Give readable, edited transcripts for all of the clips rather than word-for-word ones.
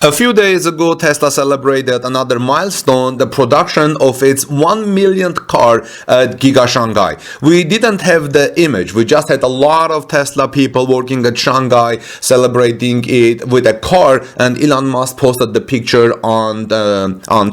A few days ago, Tesla celebrated another milestone, the production of its 1 millionth car at Giga Shanghai. We didn't have the image. We just had a lot of Tesla people working at Shanghai celebrating it with a car, and Elon Musk posted the picture on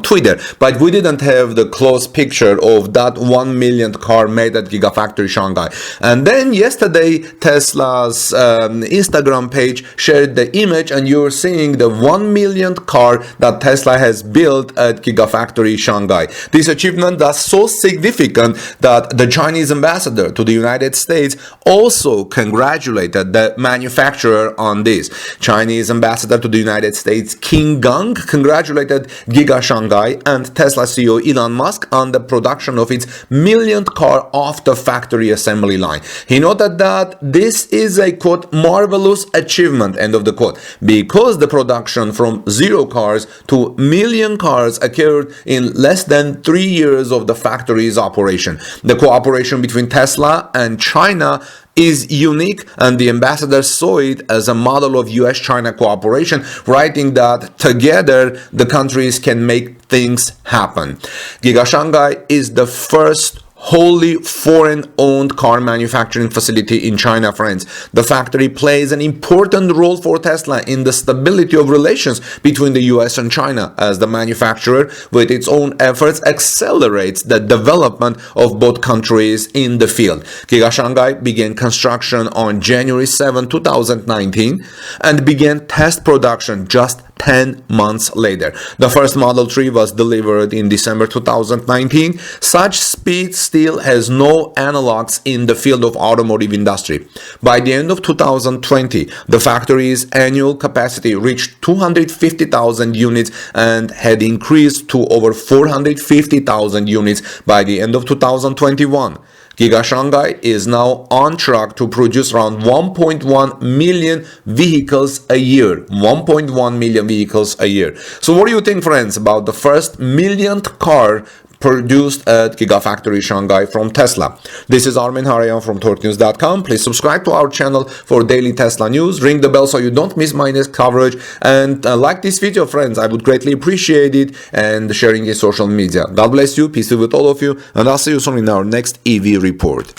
Twitter. But we didn't have the close picture of that 1 millionth car made at Gigafactory Shanghai. And then yesterday, Tesla's Instagram page shared the image, and you're seeing the 1 millionth car that Tesla has built at Gigafactory Shanghai. This achievement is so significant that the Chinese ambassador to the United States also congratulated the manufacturer on this. Chinese ambassador to the United States Qin Gang congratulated Giga Shanghai and Tesla CEO Elon Musk on the production of its millionth car off the factory assembly line. He noted that this is a, quote, marvelous achievement, end of the quote, because the production from 0 cars to million cars occurred in less than 3 years of the factory's operation. The cooperation between Tesla and China is unique, and the ambassador saw it as a model of US-China cooperation, writing that together the countries can make things happen. Giga Shanghai is the first wholly foreign-owned car manufacturing facility in China, friends. The factory plays an important role for Tesla in the stability of relations between the US and China, as the manufacturer, with its own efforts, accelerates the development of both countries in the field. Giga Shanghai began construction on January 7, 2019 and began test production just 10 months later. The first Model 3 was delivered in December 2019. Such speed still has no analogs in the field of automotive industry. By the end of 2020, the factory's annual capacity reached 250,000 units and had increased to over 450,000 units by the end of 2021. Giga Shanghai is now on track to produce around 1.1 million vehicles a year. 1.1 million vehicles a year. So what do you think, friends, about the first millionth car produced at Gigafactory Shanghai from Tesla? This is Armin Harayan from TorqueNews.com. Please subscribe to our channel for daily Tesla news. Ring the bell so you don't miss my next coverage. And like this video, friends. I would greatly appreciate it, and sharing in social media. God bless you. Peace be with all of you. And I'll see you soon in our next EV report.